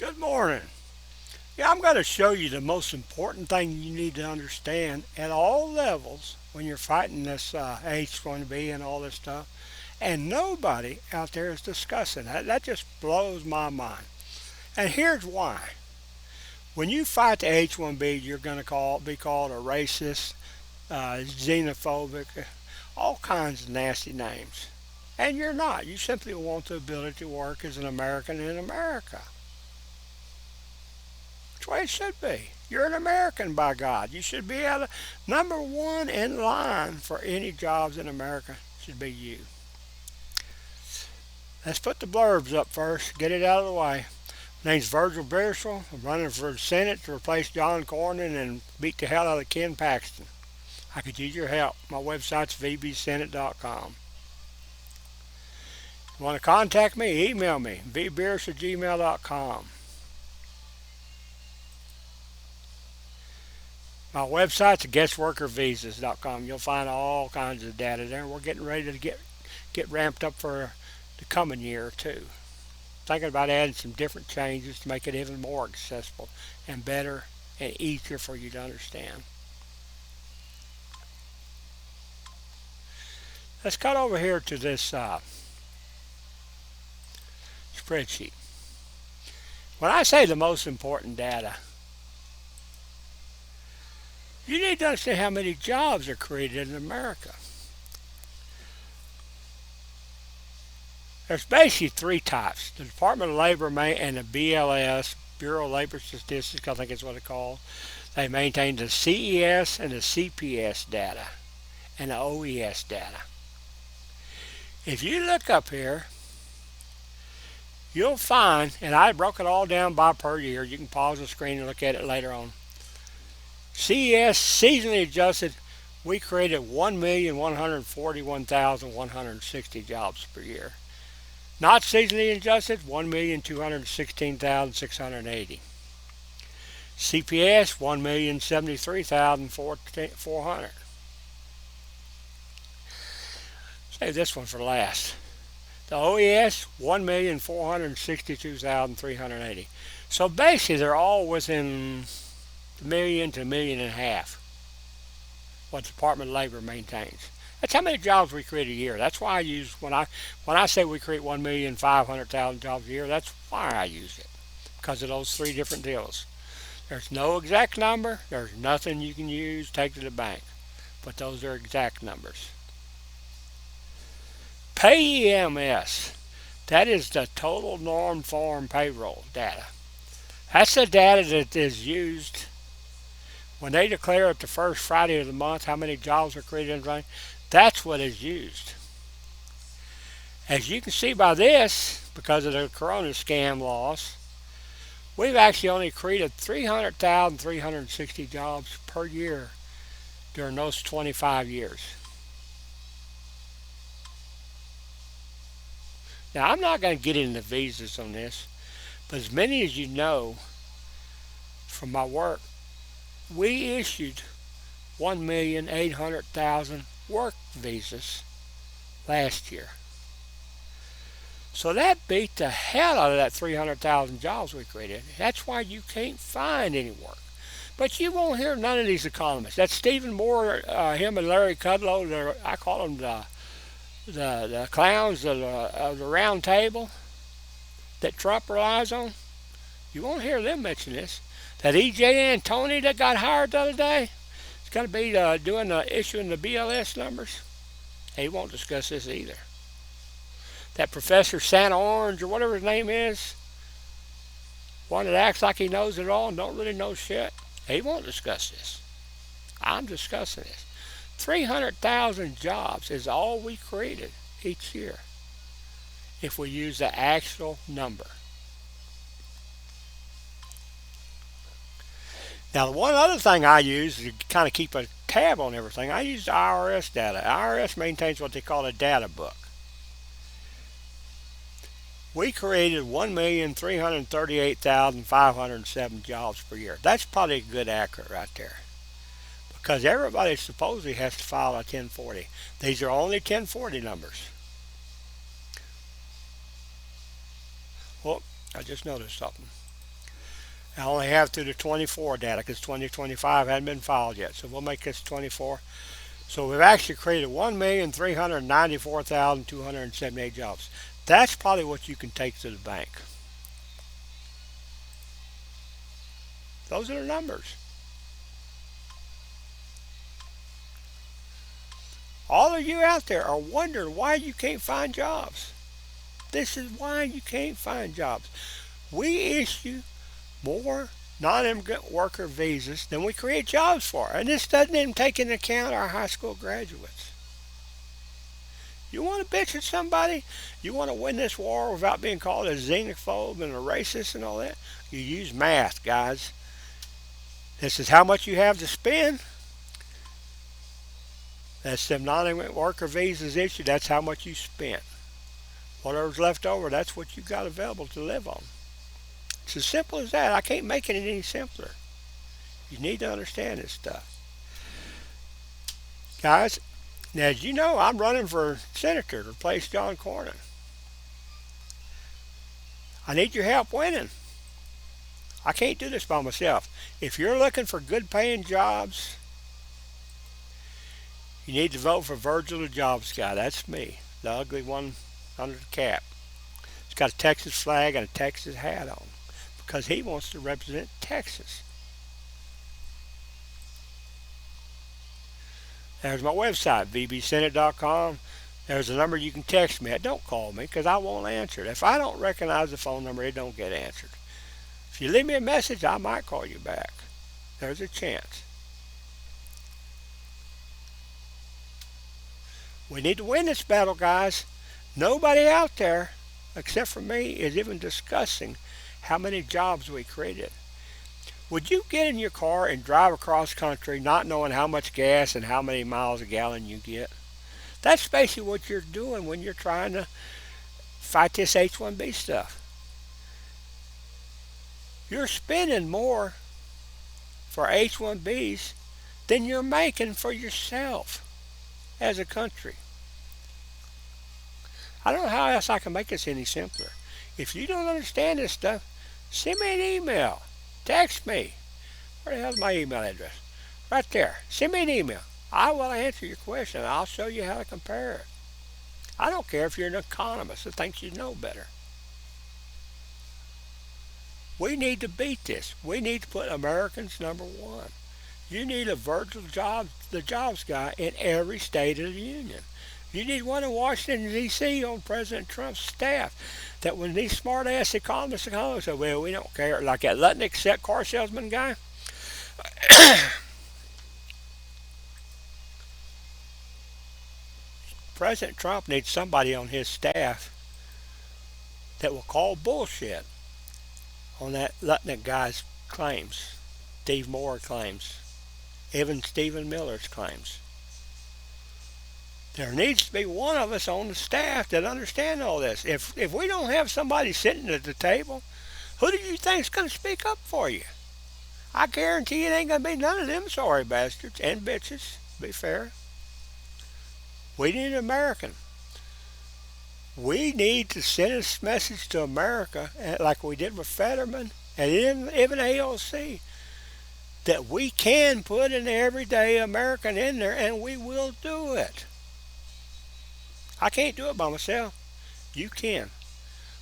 Good morning. Yeah, I'm going to show you the most important thing you need to understand at all levels when you're fighting this H1B and all this stuff. And nobody out there is discussing that. That just blows my mind. And here's why. When you fight the H1B, you're going to be called a racist, xenophobic, all kinds of nasty names. And you're not. You simply want the ability to work as an American in America. That's the way it should be. You're an American, by God. You should be able to, number one in line for any jobs in America should be you. Let's put the blurbs up first. Get it out of the way. My name's Virgil Beersel. I'm running for the Senate to replace John Cornyn and beat the hell out of Ken Paxton. I could use your help. My website's vbsenate.com. If you want to contact me, email me, vbeers@gmail.com. My website's guestworkervisas.com. You'll find all kinds of data there. We're getting ready to get ramped up for the coming year too. Thinking about adding some different changes to make it even more accessible and better and easier for you to understand. Let's cut over here to this spreadsheet. When I say the most important data, you need to understand how many jobs are created in America. There's basically three types: the Department of Labor and the BLS, Bureau of Labor Statistics, I think is what it's called. They maintain the CES and the CPS data and the OES data. If you look up here, you'll find, and I broke it all down by per year. You can pause the screen and look at it later on. CES, seasonally adjusted, we created 1,141,160 jobs per year. Not seasonally adjusted, 1,216,680. CPS, 1,073,400. Save this one for last. The OES, 1,462,380. So basically, they're all within a million to a million and a half what the Department of Labor maintains. That's how many jobs we create a year. That's why I use when I say we create 1,500,000 jobs a year. That's why I use it, because of those three different deals. There's no exact number. There's nothing you can use, take to the bank, but those are exact numbers. PayEMS, that is the total norm form payroll data. That's the data that is used when they declare at the first Friday of the month how many jobs are created in the month. That's what is used. As you can see by this, because of the Corona scam loss, we've actually only created 300,360 jobs per year during those 25 years. Now, I'm not going to get into visas on this, but as many as you know from my work, we issued 1,800,000 work visas last year. So that beat the hell out of that 300,000 jobs we created. That's why you can't find any work. But you won't hear none of these economists. That's Stephen Moore, him and Larry Kudlow. I call them the clowns of the round table that Trump relies on. You won't hear them mention this. That E.J. Antoni that got hired the other day is going to be issuing the BLS numbers. He won't discuss this either. That Professor Santa Orange or whatever his name is, one that acts like he knows it all and don't really know shit, he won't discuss this. I'm discussing this. 300,000 jobs is all we created each year if we use the actual number. Now, the one other thing I use to kind of keep a tab on everything, I use the IRS data. IRS maintains what they call a data book. We created 1,338,507 jobs per year. That's probably good accurate right there, because everybody supposedly has to file a 1040. These are only 1040 numbers. Well, I just noticed something. I only have through the 24 data because 2025 hadn't been filed yet. So we'll make this 24. So we've actually created 1,394,278 jobs. That's probably what you can take to the bank. Those are the numbers. All of you out there are wondering why you can't find jobs. This is why you can't find jobs. We issue more non-immigrant worker visas than we create jobs for. And this doesn't even take into account our high school graduates. You want to bitch at somebody? You want to win this war without being called a xenophobe and a racist and all that? You use math, guys. This is how much you have to spend. That's them non-immigrant worker visas issued. That's how much you spent. Whatever's left over, that's what you got available to live on. It's as simple as that. I can't make it any simpler. You need to understand this stuff. Guys, now as you know, I'm running for senator to replace John Cornyn. I need your help winning. I can't do this by myself. If you're looking for good paying jobs, you need to vote for Virgil the Jobs Guy. That's me, the ugly one under the cap. He's got a Texas flag and a Texas hat on because he wants to represent Texas. There's my website, vbsenate.com. There's a number you can text me at. Don't call me because I won't answer it. If I don't recognize the phone number, it don't get answered. If you leave me a message, I might call you back. There's a chance. We need to win this battle, guys. Nobody out there, except for me, is even discussing how many jobs we created. Would you get in your car and drive across country not knowing how much gas and how many miles a gallon you get? That's basically what you're doing when you're trying to fight this H-1B stuff. You're spending more for H-1Bs than you're making for yourself as a country. I don't know how else I can make this any simpler. If you don't understand this stuff, send me an email. Text me. Where the hell's my email address? Right there. Send me an email. I will answer your question. I'll show you how to compare it. I don't care if you're an economist that thinks you know better. We need to beat this. We need to put Americans number one. You need a Virgil Jobs, the jobs guy in every state of the union. You need one in Washington, D.C. on President Trump's staff. That when these smart-ass economists say, well, we don't care, like that Lutnick car salesman guy. President Trump needs somebody on his staff that will call bullshit on that Lutnick guy's claims, Steve Moore claims, even Stephen Miller's claims. There needs to be one of us on the staff that understands all this. If we don't have somebody sitting at the table, who do you think's going to speak up for you? I guarantee it ain't going to be none of them sorry bastards and bitches, to be fair. We need an American. We need to send a message to America, like we did with Fetterman and even AOC, that we can put an everyday American in there, and we will do it. I can't do it by myself. You can.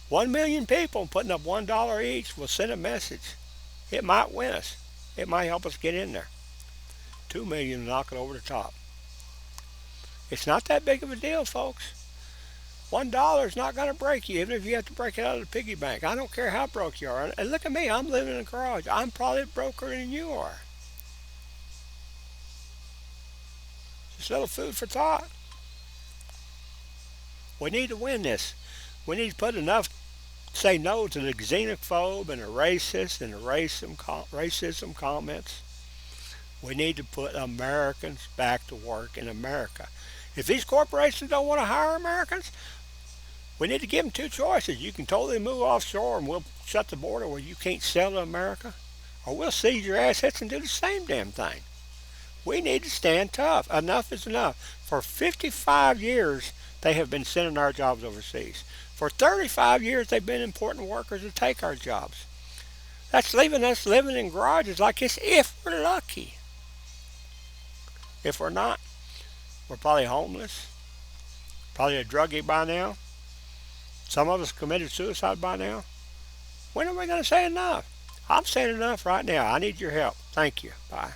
1 million people putting up $1 each will send a message. It might win us. It might help us get in there. 2 million will knock it over the top. It's not that big of a deal, folks. $1 is not going to break you, even if you have to break it out of the piggy bank. I don't care how broke you are. And look at me, I'm living in a garage. I'm probably broker than you are. Just a little food for thought. We need to win this. We need to put enough, say no to the xenophobe and the racist and the racism comments. We need to put Americans back to work in America. If these corporations don't want to hire Americans, we need to give them two choices. You can totally move offshore and we'll shut the border where you can't sell to America, or we'll seize your assets and do the same damn thing. We need to stand tough. Enough is enough. For 55 years, they have been sending our jobs overseas. For 35 years, they've been importing workers to take our jobs. That's leaving us living in garages like this if we're lucky. If we're not, we're probably homeless, probably a druggie by now. Some of us committed suicide by now. When are we going to say enough? I'm saying enough right now. I need your help. Thank you. Bye.